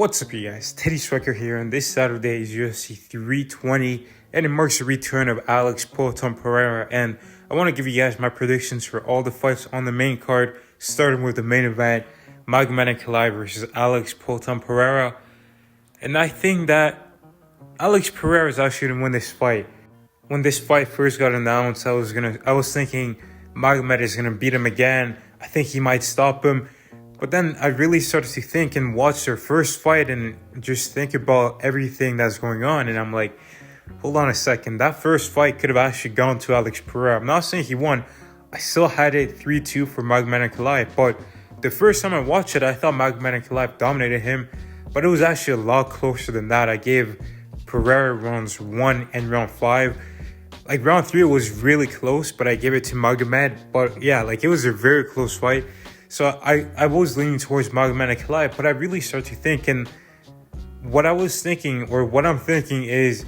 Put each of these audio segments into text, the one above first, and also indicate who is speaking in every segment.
Speaker 1: What's up, you guys? Teddy Striker here, and this Saturday is UFC 320, and it marks the return of Alex Poatan Pereira. And I want to give you guys my predictions for all the fights on the main card, starting with the main event, Magomed versus Alex Poatan Pereira. And I think that Alex Pereira is actually going to win this fight. When this fight first got announced, I was thinking Magomed is going to beat him again. I think he might stop him. But then I really started to think and watch their first fight and just think about everything that's going on. And I'm like, hold on a second. That first fight could have actually gone to Alex Pereira. I'm not saying he won. I still had it 3-2 for Magomed. But the first time I watched it, I thought Magomed dominated him. But it was actually a lot closer than that. I gave Pereira rounds 1 and round 5. Like round 3 was really close, but I gave it to Magomed. But yeah, like it was a very close fight. So I was leaning towards Magomed, but I really started to think, and what I'm thinking is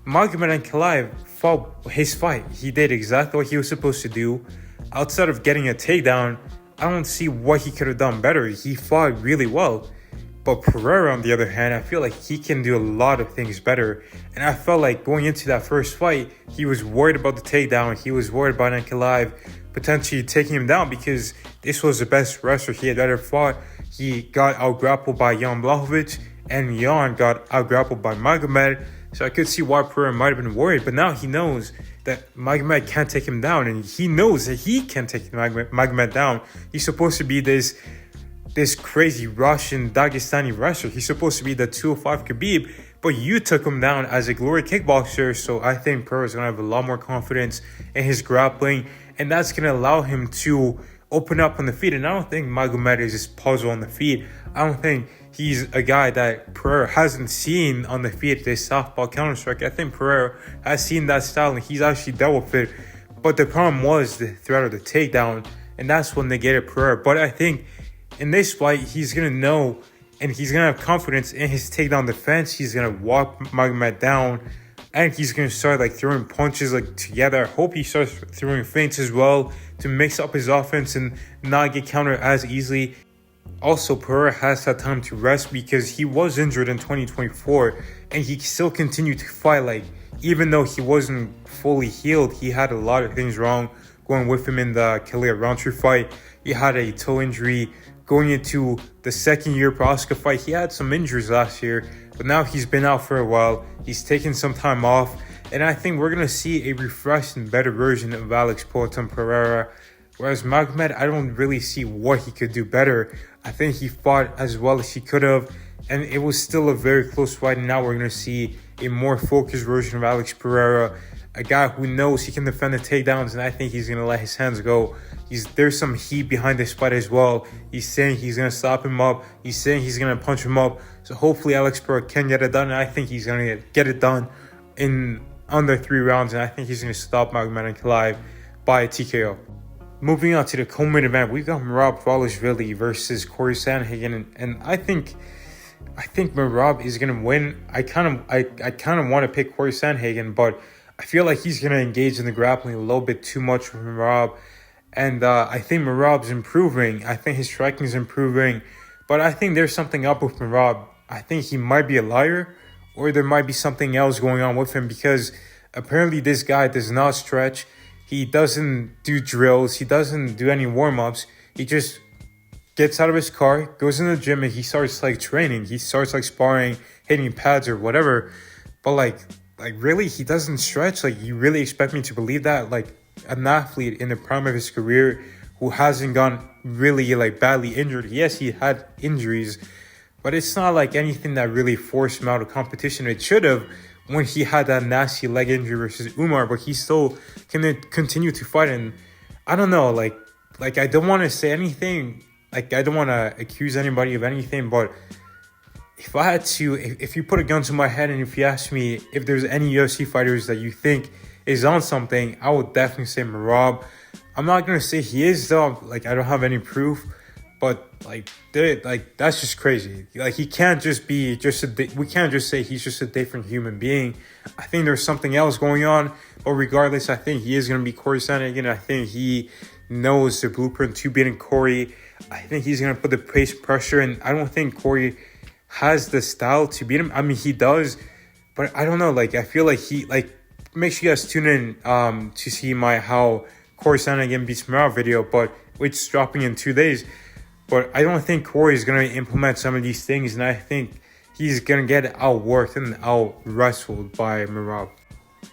Speaker 1: Magomed fought his fight. He did exactly what he was supposed to do. Outside of getting a takedown, I don't see what he could have done better. He fought really well. But Pereira, on the other hand, I feel like he can do a lot of things better. And I felt like going into that first fight, he was worried about the takedown. He was worried about Ankalaev potentially taking him down because this was the best wrestler he had ever fought. He got out-grappled by Jan Blachowicz, and Jan got out-grappled by Magomed. So I could see why Pereira might have been worried. But now he knows that Magomed can't take him down, and he knows that he can take Magomed down. He's supposed to be this crazy Russian Dagestani wrestler. He's supposed to be the 205 Khabib, but you took him down as a glory kickboxer. So I think Pereira's going to have a lot more confidence in his grappling, and that's going to allow him to open up on the feet. And I don't think Magomed is this puzzle on the feet. I don't think he's a guy that Pereira hasn't seen on the feet, this southpaw counter-strike. I think Pereira has seen that style, and he's actually dealt with it. But the problem was the threat of the takedown, and that's what negated Pereira. But I think in this fight, he's going to know, and he's going to have confidence in his takedown defense. He's going to walk Magomed down, and he's going to start throwing punches together. I hope he starts throwing feints as well to mix up his offense and not get countered as easily. Also, Pereira has had time to rest because he was injured in 2024, and he still continued to fight. Even though he wasn't fully healed, he had a lot of things wrong going with him in the Khalil Rountree fight. He had a toe injury. Going into the second year Oscar fight, he had some injuries last year, but now he's been out for a while. He's taken some time off, and I think we're going to see a refreshed and better version of Alex Poatan Pereira. Whereas Magomed, I don't really see what he could do better. I think he fought as well as he could have, and it was still a very close fight, and now we're going to see a more focused version of Alex Pereira, a guy who knows he can defend the takedowns, and I think he's going to let his hands go. There's some heat behind this fight as well. He's saying he's going to stop him up. He's saying he's going to punch him up. So hopefully Alex Pereira can get it done, and I think he's going to get it done in under 3 rounds, and I think he's going to stop Magomed by a TKO. Moving on to the co-main event, we've got Merab Dvalishvili versus Corey Sandhagen, and I think Merab is going to win. I kind of want to pick Corey Sandhagen, but I feel like he's going to engage in the grappling a little bit too much with Merab. And I think Merab's improving. I think his striking is improving. But I think there's something up with Merab. I think he might be a liar, or there might be something else going on with him, because apparently this guy does not stretch. He doesn't do drills. He doesn't do any warm-ups. He just gets out of his car, goes in the gym, and he starts training. He starts sparring, hitting pads or whatever. But really, he doesn't stretch. You really expect me to believe that? An athlete in the prime of his career who hasn't gone really badly injured. Yes, he had injuries, but it's not anything that really forced him out of competition. It should have when he had that nasty leg injury versus Umar, but he still can continue to fight. And I don't know, I don't want to say anything. I don't want to accuse anybody of anything, but if you put a gun to my head and if you ask me if there's any UFC fighters that you think is on something, I would definitely say Merab. I'm not going to say he is, though. I don't have any proof, but that's just crazy. He can't just be we can't just say he's just a different human being. I think there's something else going on, but regardless, I think he is going to be Corey Sandhagen. I think he knows the blueprint to beating Corey. I think he's going to put the pace pressure, and I don't think Corey has the style to beat him. I mean, he does, but I don't know. Like, I feel like make sure you guys tune in to see my how Corey Sandhagen beats Merab video, but which is dropping in 2 days. But I don't think Corey is going to implement some of these things, and I think he's going to get outworked and out-wrestled by Merab.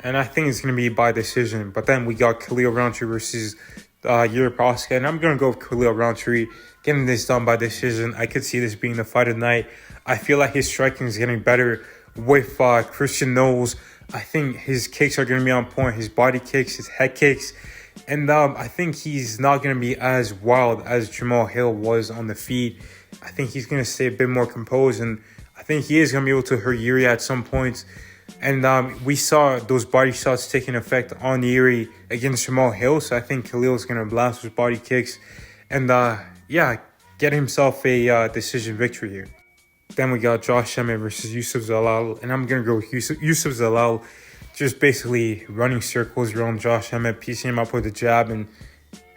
Speaker 1: And I think it's going to be by decision. But then we got Khalil Rountree versus Yuri Proska, and I'm going to go with Khalil Rountree getting this done by decision. I could see this being the fight of the night. I feel like his striking is getting better with Christian Knowles. I think his kicks are going to be on point, his body kicks, his head kicks. And I think he's not going to be as wild as Jamal Hill was on the feet. I think he's going to stay a bit more composed, and I think he is going to be able to hurt Yuri at some points. And we saw those body shots taking effect on Yuri against Jamal Hill, so I think Khalil is going to blast those body kicks and, get himself a decision victory here. Then we got Josh Emmett versus Yusuf Zalal, and I'm going to go with Yusuf Zalal, just basically running circles around Josh Emmett, piecing him up with a jab and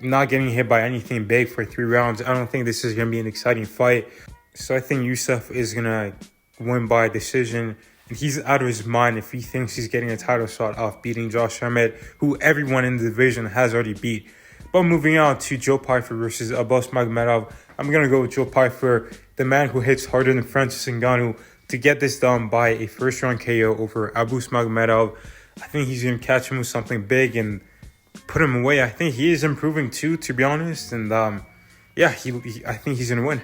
Speaker 1: not getting hit by anything big for 3 rounds. I don't think this is going to be an exciting fight. So I think Yusuf is going to win by decision. And he's out of his mind if he thinks he's getting a title shot off beating Josh Emmett, who everyone in the division has already beat. But moving on to Joe Pyfer versus Abbas Magomedov, I'm going to go with Joe Pyfer, the man who hits harder than Francis Ngannou, to get this done by a first-round KO over Abbas Magomedov. I think he's going to catch him with something big and put him away. I think he is improving too, to be honest. And I think he's going to win.